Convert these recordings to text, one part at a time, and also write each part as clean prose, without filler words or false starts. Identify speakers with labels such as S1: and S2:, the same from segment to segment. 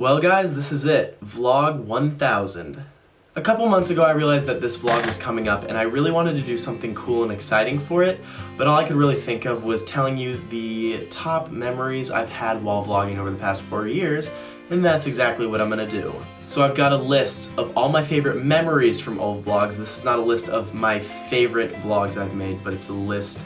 S1: Well guys, this is it. Vlog 1000. A couple months ago I realized that this vlog was coming up and I really wanted to do something cool and exciting for it, but all I could really think of was telling you the top memories I've had while vlogging over the past 4 years, and that's exactly what I'm gonna do. So I've got a list of all my favorite memories from old vlogs. This is not a list of my favorite vlogs I've made, but it's a list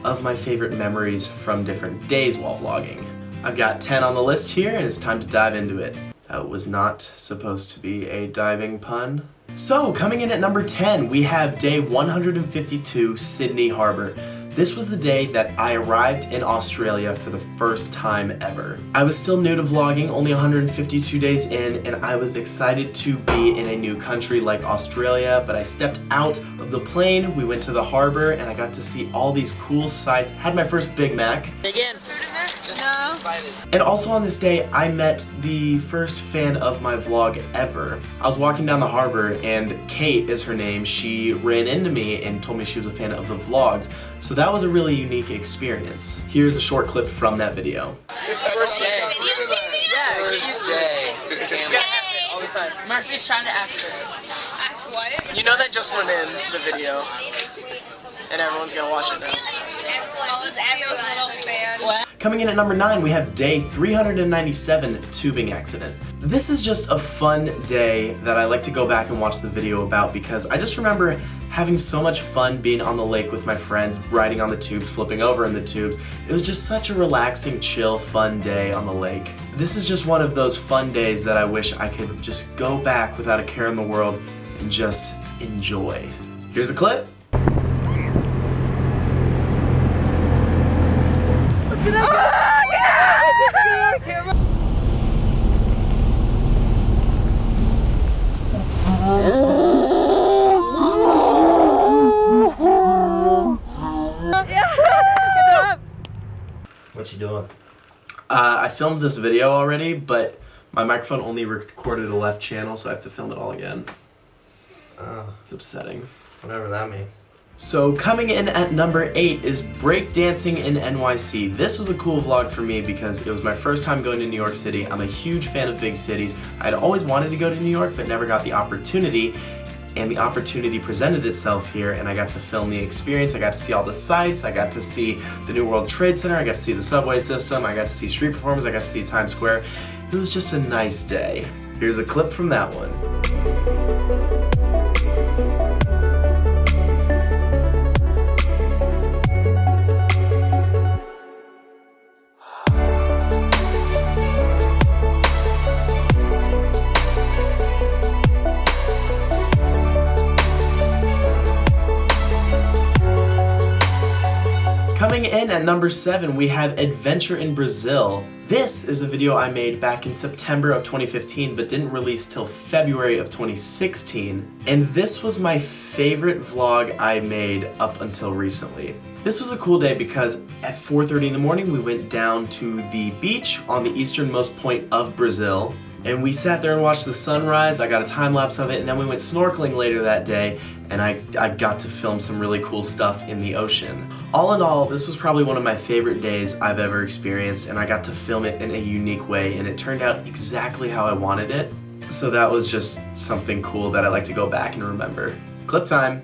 S1: of my favorite memories from different days while vlogging. I've got 10 on the list here and it's time to dive into it. That was not supposed to be a diving pun. So, coming in at number 10, we have day 152, Sydney Harbor. This was the day that I arrived in Australia for the first time ever. I was still new to vlogging, only 152 days in, and I was excited to be in a new country like Australia, but I stepped out of the plane, we went to the harbor, and I got to see all these cool sights. Had my first Big Mac.
S2: Again, food in there? No.
S1: And also on this day, I met the first fan of my vlog ever. I was walking down the harbor, and Kate is her name. She ran into me and told me she was a fan of the vlogs. So that was a really unique experience. Here's a short clip from that video.
S2: First day. Yeah, get used to it. It's gonna happen all the time. Murphy's trying to act.
S3: Act what?
S2: You know that just went in the video, and everyone's gonna watch it now.
S3: Steele's little fan.
S2: What?
S1: Coming in at number 9, we have day 397, tubing accident. This is just a fun day that I like to go back and watch the video about because I just remember having so much fun being on the lake with my friends, riding on the tubes, flipping over in the tubes. It was just such a relaxing, chill, fun day on the lake. This is just one of those fun days that I wish I could just go back without a care in the world and just enjoy. Here's a clip. What you doing? I filmed this video already, but my microphone only recorded a left channel, so I have to film it all again. It's upsetting.
S4: Whatever that means.
S1: So coming in at number 8 is breakdancing in NYC. This was a cool vlog for me because it was my first time going to New York City. I'm a huge fan of big cities. I'd always wanted to go to New York, but never got the opportunity. And the opportunity presented itself here, and I got to film the experience. I got to see all the sights, I got to see the New World Trade Center, I got to see the subway system, I got to see street performers, I got to see Times Square. It was just a nice day. Here's a clip from that one. Coming in at number 7, we have Adventure in Brazil. This is a video I made back in September of 2015, but didn't release till February of 2016. And this was my favorite vlog I made up until recently. This was a cool day because at 4:30 in the morning, we went down to the beach on the easternmost point of Brazil. And we sat there and watched the sunrise. I got a time lapse of it, and then we went snorkeling later that day, and I got to film some really cool stuff in the ocean. All in all, this was probably one of my favorite days I've ever experienced, and I got to film it in a unique way, and it turned out exactly how I wanted it. So that was just something cool that I like to go back and remember. Clip time.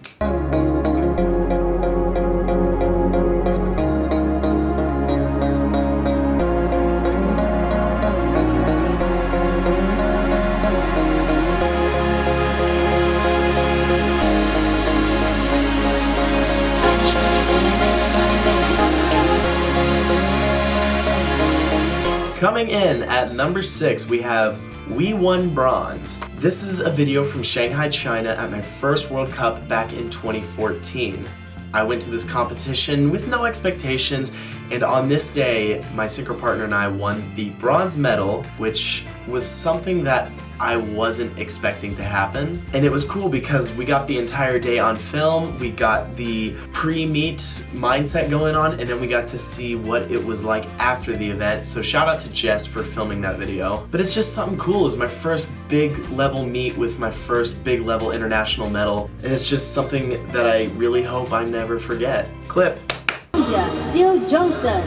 S1: Coming in at number 6, we have We Won Bronze. This is a video from Shanghai, China at my first World Cup back in 2014. I went to this competition with no expectations, and on this day, my synchro partner and I won the bronze medal, which was something that I wasn't expecting to happen. And it was cool because we got the entire day on film, we got the pre-meet mindset going on, and then we got to see what it was like after the event. So shout out to Jess for filming that video. But it's just something cool. It was my first big level meet with my first big level international medal. And it's just something that I really hope I never forget. Clip.
S5: India, Steele Johnson.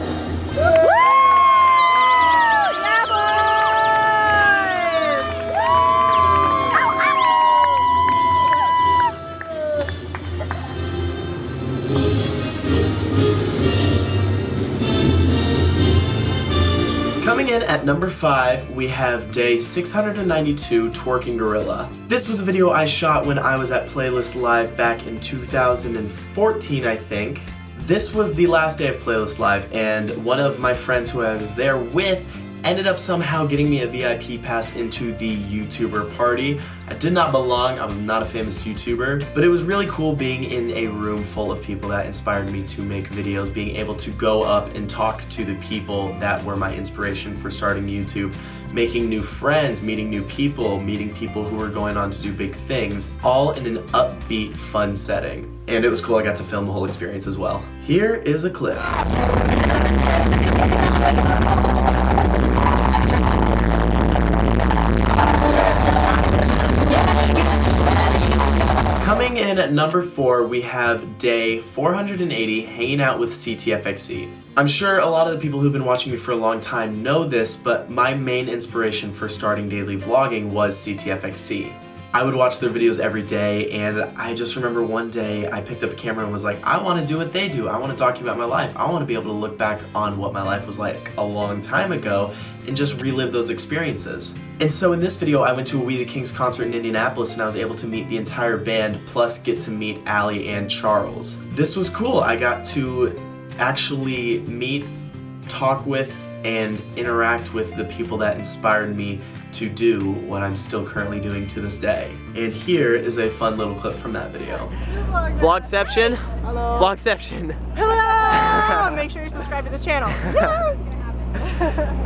S1: at number 5, we have day 692, Twerking Gorilla. This was a video I shot when I was at Playlist Live back in 2014, I think. This was the last day of Playlist Live, and one of my friends who I was there with ended up somehow getting me a VIP pass into the YouTuber party. I did not belong, I was not a famous YouTuber, but it was really cool being in a room full of people that inspired me to make videos, being able to go up and talk to the people that were my inspiration for starting YouTube, making new friends, meeting new people, meeting people who were going on to do big things, all in an upbeat, fun setting. And it was cool, I got to film the whole experience as well. Here is a clip. Coming in at number 4, we have day 480, hanging out with CTFXC. I'm sure a lot of the people who've been watching me for a long time know this, but my main inspiration for starting daily vlogging was CTFXC. I would watch their videos every day, and I just remember one day I picked up a camera and was like, I want to do what they do. I want to document my life. I want to be able to look back on what my life was like a long time ago and just relive those experiences. And so in this video, I went to a We the Kings concert in Indianapolis, and I was able to meet the entire band, plus get to meet Allie and Charles. This was cool. I got to actually meet, talk with, and interact with the people that inspired me to do what I'm still currently doing to this day. And here is a fun little clip from that video.
S4: Vlogception.
S6: Hello.
S4: Vlogception.
S6: Hello! Make sure you subscribe to this channel.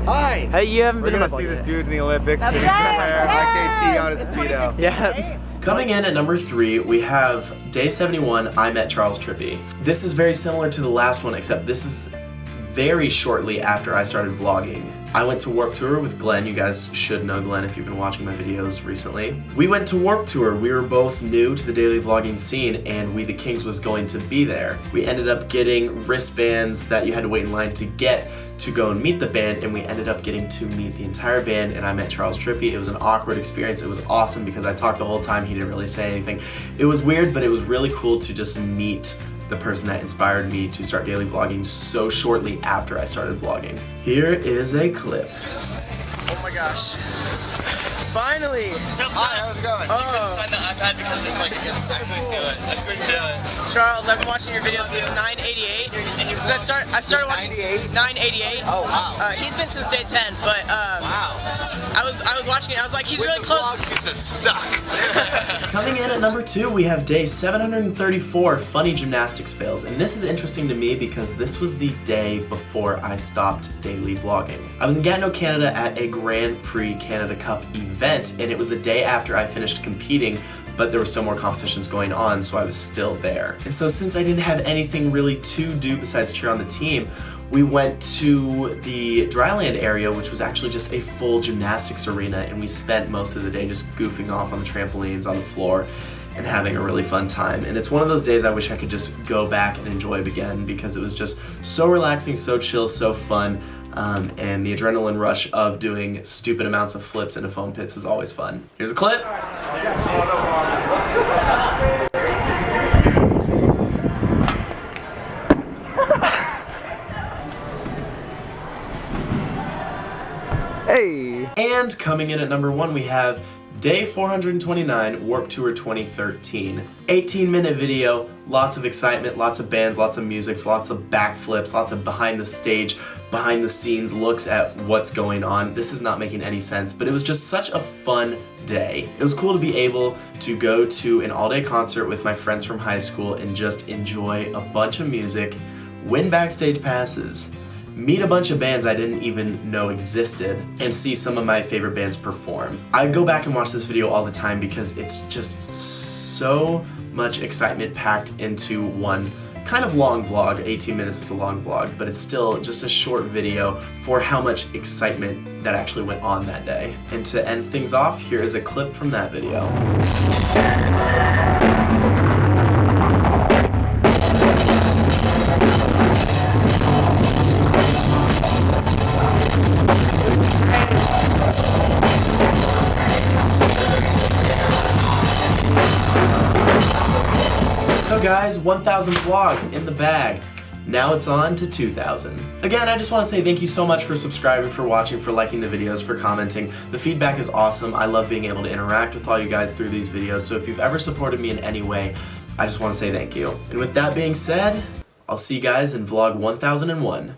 S7: Hi!
S4: Hey, you haven't
S7: We're
S4: been in
S7: gonna
S4: my
S7: see
S4: vlog
S7: this
S4: yet.
S7: dude in the Olympics.
S6: That's
S7: and he's gonna
S6: right.
S7: wear IKT on his
S6: It's
S7: Speedo.
S6: 2016,
S4: Yeah.
S6: right?
S1: Coming in at number 3, we have day 71, I Met Charles Trippy. This is very similar to the last one, except this is very shortly after I started vlogging. I went to Warped Tour with Glenn. You guys should know Glenn if you've been watching my videos recently. We went to Warped Tour. We were both new to the daily vlogging scene, and We the Kings was going to be there. We ended up getting wristbands that you had to wait in line to get to go and meet the band, and we ended up getting to meet the entire band, and I met Charles Trippy. It was an awkward experience. It was awesome because I talked the whole time. He didn't really say anything. It was weird, but it was really cool to just meet the person that inspired me to start daily vlogging so shortly after I started vlogging. Here is a clip.
S7: Oh my gosh.
S4: Finally.
S7: Hi, how's it going?
S2: Sign the iPad because it's like I couldn't do it. I couldn't do it.
S4: Charles, I've been watching your videos since 988. I started watching 988.
S7: Oh wow.
S4: He's been since day 10, but
S7: Wow.
S4: I was watching it. I was like, he's really close.
S7: Vlogs used to suck.
S1: Coming in at number 2, we have day 734, funny gymnastics fails. And this is interesting to me because this was the day before I stopped daily vlogging. I was in Gatineau, Canada at a Grand Prix Canada Cup event, and it was the day after I finished competing, but there were still more competitions going on, so I was still there. And so since I didn't have anything really to do besides cheer on the team, we went to the dryland area, which was actually just a full gymnastics arena, and we spent most of the day just goofing off on the trampolines, on the floor, and having a really fun time. And it's one of those days I wish I could just go back and enjoy it again because it was just so relaxing, so chill, so fun, and the adrenaline rush of doing stupid amounts of flips into foam pits is always fun. Here's a clip.
S4: Hey.
S1: And coming in at number 1, we have day 429, Warped Tour 2013. 18-minute video, lots of excitement, lots of bands, lots of music, lots of backflips, lots of behind the stage, behind the scenes looks at what's going on. This is not making any sense, but it was just such a fun day. It was cool to be able to go to an all-day concert with my friends from high school and just enjoy a bunch of music, win backstage passes, meet a bunch of bands I didn't even know existed, and see some of my favorite bands perform. I go back and watch this video all the time because it's just so much excitement packed into one kind of long vlog. 18 minutes is a long vlog, but it's still just a short video for how much excitement that actually went on that day. And to end things off, here is a clip from that video. So guys, 1,000 vlogs in the bag. Now it's on to 2,000. Again, I just want to say thank you so much for subscribing, for watching, for liking the videos, for commenting. The feedback is awesome. I love being able to interact with all you guys through these videos, so if you've ever supported me in any way, I just want to say thank you. And with that being said, I'll see you guys in vlog 1001.